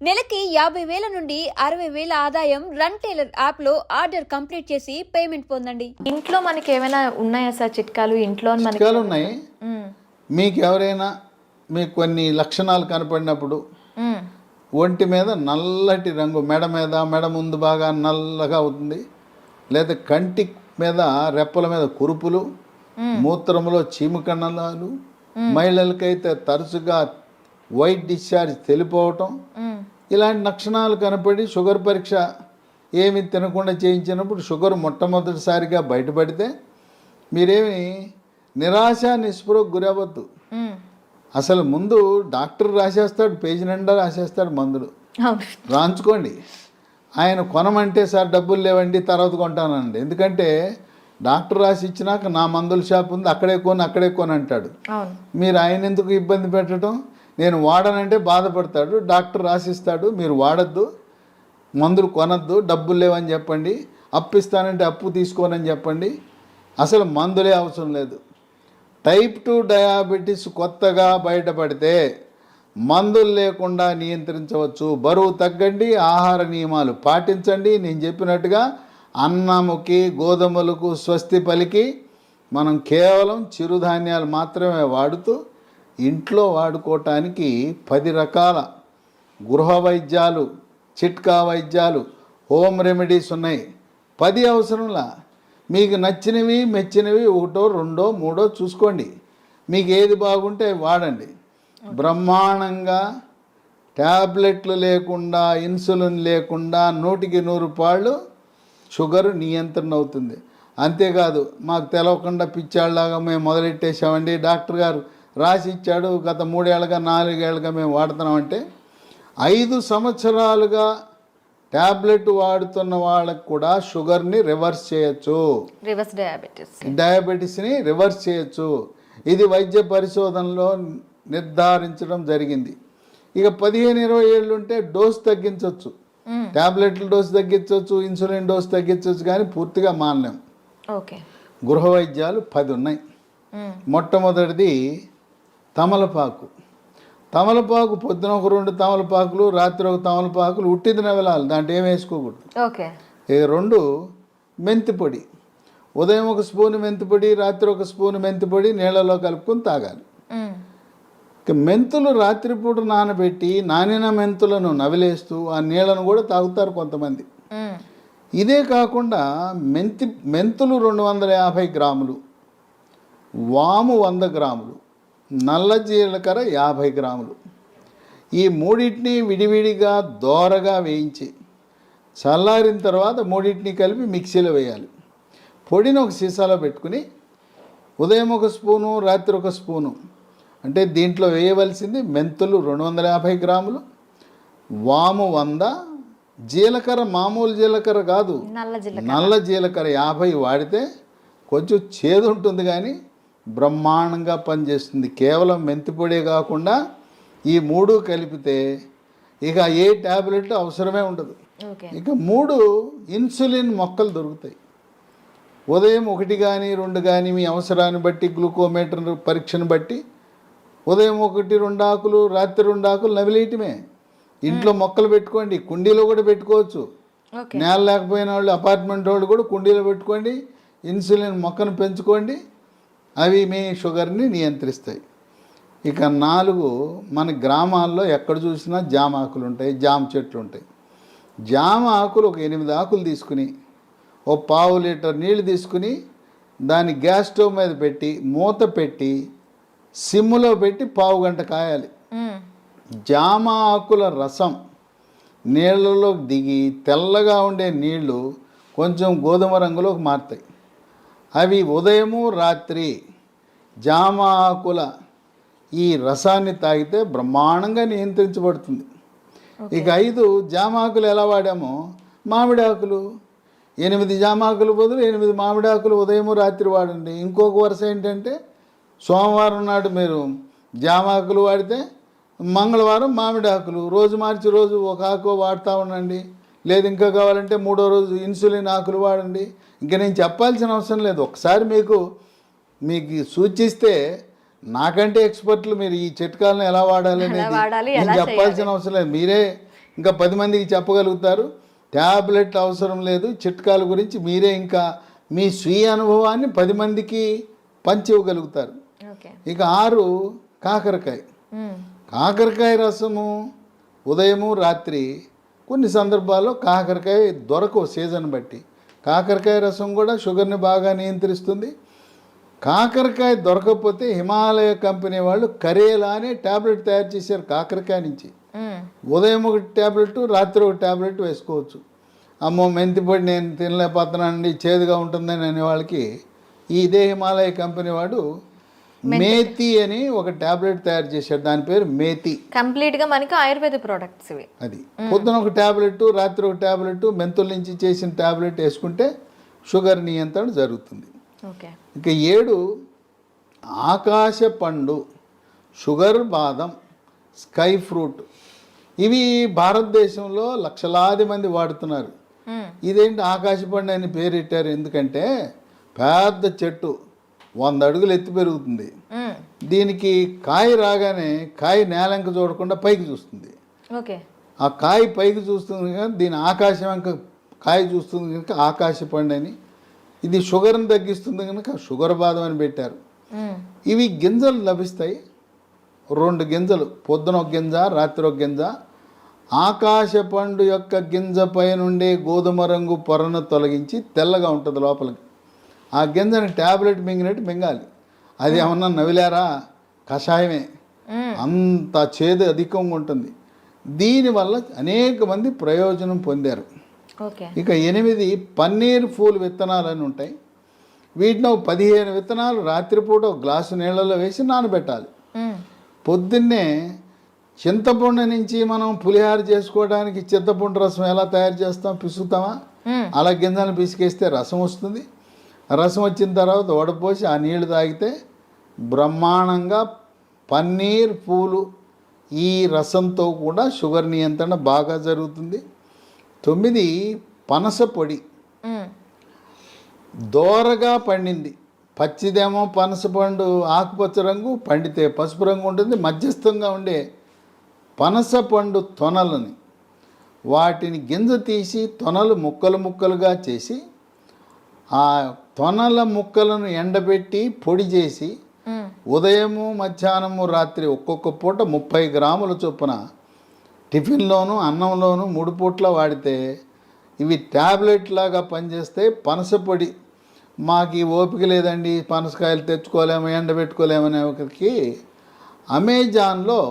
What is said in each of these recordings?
నెలకి 50,000 నుండి 60,000 ఆదాయం రన్ టైలర్ యాప్లో ఆర్డర్ కంప్లీట్ చేసి పేమెంట్ పొందండి. ఇంట్లో మనకి ఏమైనా ఉన్నాయా సార్ చిట్కాలు? ఇంట్లో చిట్కాలు ఉన్నాయి. మీకు ఎవరైనా మీకు కొన్ని లక్షణాలు కనపడినప్పుడు ఒంటి మీద నల్లటి రంగు, మెడ ముందు బాగా నల్లగా అవుతుంది, లేదా కంటి మీద రెప్పల మీద కురుపులు, మూత్రంలో చీమకణాలు, మహిళలకైతే తరచుగా వైట్ డిశ్చార్జ్ తెలిపోవటం, ఇలాంటి లక్షణాలు కనపడి షుగర్ పరీక్ష ఏమి తినకుండా చేయించినప్పుడు షుగర్ మొట్టమొదటిసారిగా బయటపడితే మీరేమి నిరాశ నిస్పృహకు గురవద్దు. అసలు ముందు డాక్టర్ రాసేస్తాడు, పేజీ నిండా రాసేస్తాడు మందులు, రాంచుకోండి. ఆయన కొనమంటే సార్ డబ్బులు లేవండి తర్వాత కొంటానండి, ఎందుకంటే డాక్టర్ రాసి ఇచ్చినాక నా మందుల షాప్ ఉంది అక్కడే కొని అంటాడు. మీరు ఆయన ఎందుకు ఇబ్బంది పెట్టడం? నేను వాడనంటే బాధపడతాడు, డాక్టర్ రాసిస్తాడు, మీరు వాడద్దు, మందులు కొనద్దు, డబ్బులు లేవని చెప్పండి, అప్పు ఇస్తానంటే అప్పు తీసుకోనని చెప్పండి. అసలు మందులే అవసరం లేదు. టైప్ 2 డయాబెటీస్ కొత్తగా బయటపడితే మందులు లేకుండా నియంత్రించవచ్చు. బరువు తగ్గండి, ఆహార నియమాలు పాటించండి. నేను చెప్పినట్టుగా అన్నముకి గోధుమలకు స్వస్తి పలికి మనం కేవలం చిరుధాన్యాలు మాత్రమే వాడుతూ ఇంట్లో వాడుకోవటానికి 10 రకాల గృహ వైద్యాలు, చిట్కా వైద్యాలు, హోమ్ రెమెడీస్ ఉన్నాయి. 10 అవసరంలా. మీకు నచ్చినవి మెచ్చినవి 1, 2, 3 చూసుకోండి. మీకు ఏది బాగుంటే వాడండి. బ్రహ్మాండంగా ట్యాబ్లెట్లు లేకుండా, ఇన్సులిన్ లేకుండా 100కి 100 పాళ్ళు షుగరు నియంత్రణ అవుతుంది. అంతేకాదు మాకు తెలవకుండా పిచ్చాళ్ళలాగా మేము మొదలెట్టేసామండి, డాక్టర్ గారు రాసి ఇచ్చాడు, గత 3 ఏళ్ళగా 4 ఏళ్ళగా మేము వాడుతున్నామంటే 5 సంవత్సరాలుగా ట్యాబ్లెట్ వాడుతున్న వాళ్ళకు కూడా షుగర్ని రివర్స్ చేయొచ్చు, డయాబెటీస్ని రివర్స్ చేయొచ్చు. ఇది వైద్య పరిశోధనలో నిర్ధారించడం జరిగింది. ఇక 15-20 ఏళ్ళు ఉంటే డోస్ తగ్గించవచ్చు, ట్యాబ్లెట్ల డోస్ తగ్గించవచ్చు, ఇన్సులిన్ డోస్ తగ్గించవచ్చు, కానీ పూర్తిగా మానలేం. గృహ వైద్యాలు 10 ఉన్నాయి. మొట్టమొదటిది తమలపాకు. తమలపాకు పొద్దున ఒక 2 తమలపాకులు, రాత్రి ఒక తమలపాకులు ఉట్టిది నవలాలి, దాంట్లో ఏం వేసుకోకూడదు. ఇక 2 మెంతిపొడి. ఉదయం 1 స్పూను మెంతిపొడి, రాత్రి 1 స్పూను మెంతిపొడి నీళ్ళలో కలుపుకొని తాగాలి. ఇక మెంతులు రాత్రిపూట నానబెట్టి నానిన మెంతులను నవిలేస్తూ ఆ నీళ్ళను కూడా తాగుతారు కొంతమంది. ఇదే కాకుండా మెంతులు 250 గ్రాములు, వాము 100 గ్రాములు, నల్ల జీలకర్ర 50 గ్రాములు, ఈ మూడింటిని విడివిడిగా దోరగా వేయించి చల్లారిన తర్వాత మూడింటిని కలిపి మిక్సీలో వేయాలి. పొడిని ఒక సీసాలో పెట్టుకుని ఉదయం 1 స్పూను, రాత్రి 1 స్పూను, అంటే దీంట్లో వేయవలసింది మెంతులు 250 గ్రాములు, వాము 100, జీలకర్ర మామూలు జీలకర్ర కాదు, నల్ల జీలకర్ర 50 వాడితే కొంచెం చేదు ఉంటుంది కానీ బ్రహ్మాండంగా పనిచేస్తుంది. కేవలం మెంతిపొడే కాకుండా ఈ 3 కలిపితే ఇక ఏ ట్యాబ్లెట్ అవసరమే ఉండదు. ఇక 3 ఇన్సులిన్ మొక్కలు దొరుకుతాయి. ఉదయం 1 కానీ 2 కానీ మీ అవసరాన్ని బట్టి, గ్లూకోమీటర్ పరీక్షను బట్టి ఉదయం 1, 2 ఆకులు, రాత్రి 2 ఆకులు నవిలేయటమే. ఇంట్లో మొక్కలు పెట్టుకోండి, కుండీలో కూడా పెట్టుకోవచ్చు. నేల లేకపోయిన వాళ్ళు, అపార్ట్మెంట్ వాళ్ళు కూడా కుండీలో పెట్టుకోండి, ఇన్సులిన్ మొక్కను పెంచుకోండి, అవి మీ షుగర్ని నియంత్రిస్తాయి. ఇక 4 మన గ్రామాల్లో ఎక్కడ చూసినా జామ ఆకులు ఉంటాయి, జామ చెట్లు ఉంటాయి. జామ ఆకులు ఒక 8 ఆకులు తీసుకుని ఓ 1/2 లీటర్ నీళ్ళు తీసుకుని దాన్ని గ్యాస్ స్టవ్ మీద పెట్టి మూత పెట్టి సిమ్ములో పెట్టి 1/2 గంట కాయాలి. జామ ఆకుల రసం నీళ్ళలోకి దిగి తెల్లగా ఉండే నీళ్లు కొంచెం గోధుమ రంగులోకి మారుతాయి. అవి ఉదయము రాత్రి జామ ఆకుల ఈ రసాన్ని తాగితే బ్రహ్మాండంగా నియంత్రించబడుతుంది. ఇక 5 జామ ఆకులు ఎలా వాడామో, మామిడి ఆకులు 8 జామ ఆకులు బదులు 8 మామిడి ఆకులు ఉదయము రాత్రి వాడండి. ఇంకొక వరుస ఏంటంటే సోమవారం నాడు మీరు జామ ఆకులు వాడితే మంగళవారం మామిడి ఆకులు, రోజు మార్చి రోజు ఒక ఆకు వాడుతూ ఉండండి. లేదు ఇంకా కావాలంటే 3వ రోజు ఇన్సులిన్ ఆకులు వాడండి. ఇంకా నేను చెప్పాల్సిన అవసరం లేదు. ఒకసారి మీకు సూచిస్తే నాకంటే ఎక్స్పర్ట్లు మీరు ఈ చిట్కాలను ఎలా వాడాలి అనేది నేను చెప్పాల్సిన అవసరం లేదు. మీరే ఇంకా 10 మందికి చెప్పగలుగుతారు. ట్యాబ్లెట్ అవసరం లేదు, చిట్కాల గురించి మీరే ఇంకా మీ స్వీయ అనుభవాన్ని 10 మందికి పంచి ఇవ్వగలుగుతారు. ఓకే. ఇక 6 కాకరకాయ. కాకరకాయ రసము ఉదయము రాత్రి కొన్ని సందర్భాల్లో కాకరకాయ దొరకవు సీజన్ బట్టి. కాకరకాయ రసం కూడా షుగర్ని బాగా నియంత్రిస్తుంది. కాకరకాయ దొరకకపోతే హిమాలయ కంపెనీ వాళ్ళు కరేలా అనే ట్యాబ్లెట్ తయారు చేశారు కాకరకాయ నుంచి. ఉదయం ఒక ట్యాబ్లెట్, రాత్రి ఒక ట్యాబ్లెట్ వేసుకోవచ్చు. అమ్మో మెంతిపొడి నేను తినలేకపోతున్నానండి, చేదుగా ఉంటుందని అనే వాళ్ళకి ఇదే హిమాలయ కంపెనీ వాడు మేతి అని ఒక ట్యాబ్లెట్ తయారు చేశాడు. దాని పేరు మేతి. కంప్లీట్గా మనకి ఆయుర్వేద ప్రోడక్ట్స్ ఇవి. అది పొద్దున ఒక ట్యాబ్లెట్, రాత్రి ఒక ట్యాబ్లెట్, మెంతుల నుంచి చేసిన ట్యాబ్లెట్ వేసుకుంటే షుగర్ నియంత్రణ జరుగుతుంది. ఓకే. ఇక 7 ఆకాశ పండు, షుగర్ బాదం, స్కై ఫ్రూట్. ఇవి భారతదేశంలో లక్షలాది మంది వాడుతున్నారు. ఇదేంటి ఆకాశ పండు అని పేరెట్టారు ఎందుకంటే పెద్ద చెట్టు 100 అడుగులు ఎత్తి పెరుగుతుంది. దీనికి కాయ రాగానే కాయ నేలంక చూడకుండా పైకి చూస్తుంది. ఓకే. ఆ కాయ పైకి చూస్తుంది కనుక దీని ఆకాశం వెంక కాయ చూస్తుంది కనుక ఆకాశ పండు అని. ఇది షుగర్ని తగ్గిస్తుంది కనుక షుగర్ బాదం అని పెట్టారు. ఇవి గింజలు లభిస్తాయి, 2 గింజలు, పొద్దున ఒక గింజ, రాత్రి ఒక గింజ. ఆకాశ పండు యొక్క గింజ పై నుండి గోధుమ రంగు పొరను తొలగించి తెల్లగా ఉంటుంది లోపలికి. ఆ గింజని ట్యాబ్లెట్ మింగినట్టు మింగాలి. అది ఏమన్నా నవిలారా, కషాయమే, అంత చేదు అధికంగా ఉంటుంది. దీనివల్ల అనేక మంది ప్రయోజనం పొందారు. ఇక 8 పన్నీర్ పూలు విత్తనాలు అని ఉంటాయి. వీటిని 15 విత్తనాలు రాత్రిపూట ఒక గ్లాసు నీళ్ళలో వేసి నానబెట్టాలి. పొద్దున్నే చింతపండు నుంచి మనం పులిహార చేసుకోవడానికి చింతపండు రసం ఎలా తయారు చేస్తాం, పిసుకుతామా, అలా గింజలు పిసికేస్తే రసం వస్తుంది. రసం వచ్చిన తర్వాత వడపోసి ఆ నీళ్లు తాగితే బ్రహ్మాండంగా పన్నీర్ పూలు ఈ రసంతో కూడా షుగర్ నియంత్రణ బాగా జరుగుతుంది. 9 పనస పొడి, దోరగా పండింది. పచ్చిదేమో పనస పండు ఆకుపచ్చ రంగు, పండితే పసుపు రంగు ఉంటుంది. మధ్యస్థంగా ఉండే పనస పండు తొనలని వాటిని గింజ తీసి తొనలు ముక్కలు ముక్కలుగా చేసి ఆ తొనల ముక్కలను ఎండబెట్టి పొడి చేసి ఉదయము మధ్యాహ్నము రాత్రి ఒక్కొక్క పూట 30 గ్రాముల చొప్పున టిఫిన్లోను అన్నంలోను 3 పూట్ల వాడితే ఇవి ట్యాబ్లెట్ లాగా పనిచేస్తే పనస పొడి. మాకు ఈ ఓపిక లేదండి, పనసకాయలు తెచ్చుకోలేము, ఎండబెట్టుకోలేమనే ఒకరికి అమెజాన్లో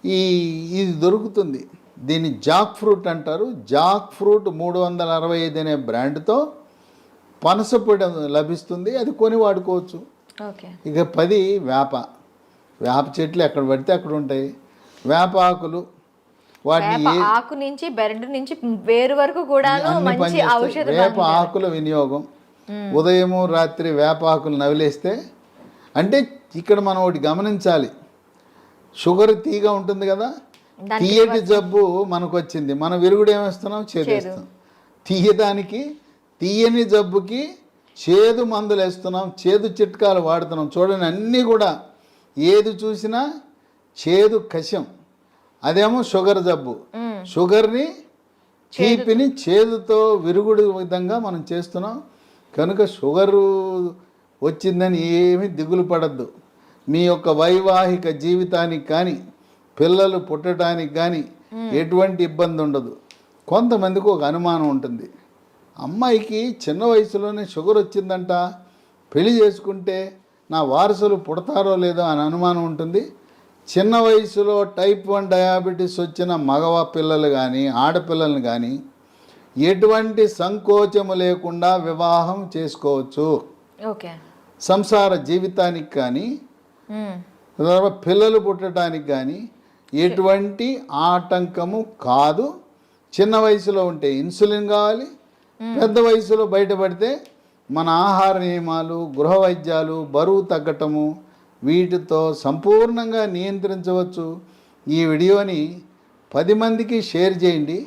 ఇది దొరుకుతుంది. దీన్ని జాక్ ఫ్రూట్ అంటారు. జాక్ ఫ్రూట్ 365 అనే బ్రాండ్తో పనస పొడి లభిస్తుంది. అది కొని వాడుకోవచ్చు. ఇక 10 వేప చెట్లు ఎక్కడ పడితే అక్కడ ఉంటాయి. వేప ఆకులు, వాటిని ఆకు నుంచి బెరడు నుంచి వేరు వరకు కూడా మంచి ఔషధ. వేప ఆకుల వినియోగం ఉదయము రాత్రి వేప ఆకులు నవిలేస్తే, అంటే ఇక్కడ మనం ఒకటి గమనించాలి, షుగర్ తీగా ఉంటుంది కదా, తీయటి జబ్బు మనకు వచ్చింది, మనం విరుగుడు ఏమేస్తున్నాం, చేదేస్తాం. తీయడానికి తీయని జబ్బుకి చేదు మందులు వేస్తున్నాం, చేదు చిట్కాలు వాడుతున్నాం. చూడండి, అన్నీ కూడా ఏది చూసినా చేదు కషం. అదేమో షుగర్ జబ్బు, షుగర్ని తీపిని చేదుతో విరుగుడు విధంగా మనం చేస్తున్నాం. కనుక షుగరు వచ్చిందని ఏమీ దిగులు పడద్దు. మీ యొక్క వైవాహిక జీవితానికి కానీ పిల్లలు పుట్టడానికి కానీ ఎటువంటి ఇబ్బంది ఉండదు. కొంతమందికి ఒక అనుమానం ఉంటుంది, అమ్మాయికి చిన్న వయసులోనే షుగర్ వచ్చిందంట, పెళ్లి చేసుకుంటే నా వారసులు పుడతారో లేదో అని అనుమానం ఉంటుంది. చిన్న వయసులో టైప్ 1 డయాబెటీస్ వచ్చిన మగవ పిల్లలు కానీ ఆడపిల్లలను కానీ ఎటువంటి సంకోచము లేకుండా వివాహం చేసుకోవచ్చు. సంసార జీవితానికి కానీ పిల్లలు పుట్టడానికి కానీ ఎటువంటి ఆటంకము కాదు. చిన్న వయసులో ఉంటే ఇన్సులిన్ కావాలి, పెద్ద వయసులో బయటపడితే మన ఆహార నియమాలు, గృహ వైద్యాలు, బరువు తగ్గటము, వీటితో సంపూర్ణంగా నియంత్రించవచ్చు. ఈ వీడియోని 10 మందికి షేర్ చేయండి.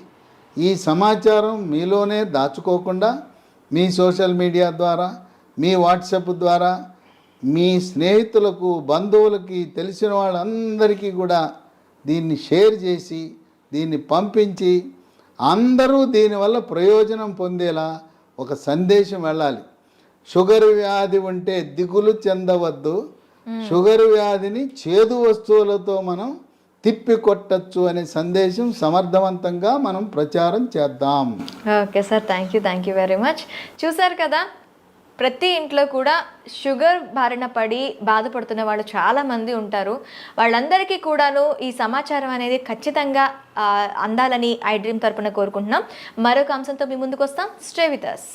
ఈ సమాచారం మీలోనే దాచుకోకుండా మీ సోషల్ మీడియా ద్వారా, మీ వాట్సాప్ ద్వారా, మీ స్నేహితులకు, బంధువులకి, తెలిసిన వాళ్ళందరికీ కూడా దీన్ని షేర్ చేసి దీన్ని పంపించి అందరూ దీనివల్ల ప్రయోజనం పొందేలా ఒక సందేశం వెళ్ళాలి. షుగర్ వ్యాధి ఉంటే దిగులు చెందవద్దు, షుగర్ వ్యాధిని చేదు వస్తువులతో మనం తిప్పి కొట్టచ్చు అనే సందేశం సమర్థవంతంగా మనం ప్రచారం చేద్దాం. Okay sir, thank you very much. చూసారు కదా, ప్రతి ఇంట్లో కూడా షుగర్ బారిన పడి బాధపడుతున్న వాళ్ళు చాలామంది ఉంటారు. వాళ్ళందరికీ కూడాను ఈ సమాచారం అనేది ఖచ్చితంగా అందాలని ఐ డ్రీమ్ తరపున కోరుకుంటున్నాం. మరొక అంశంతో మీ ముందుకు వస్తాం. Stay with us.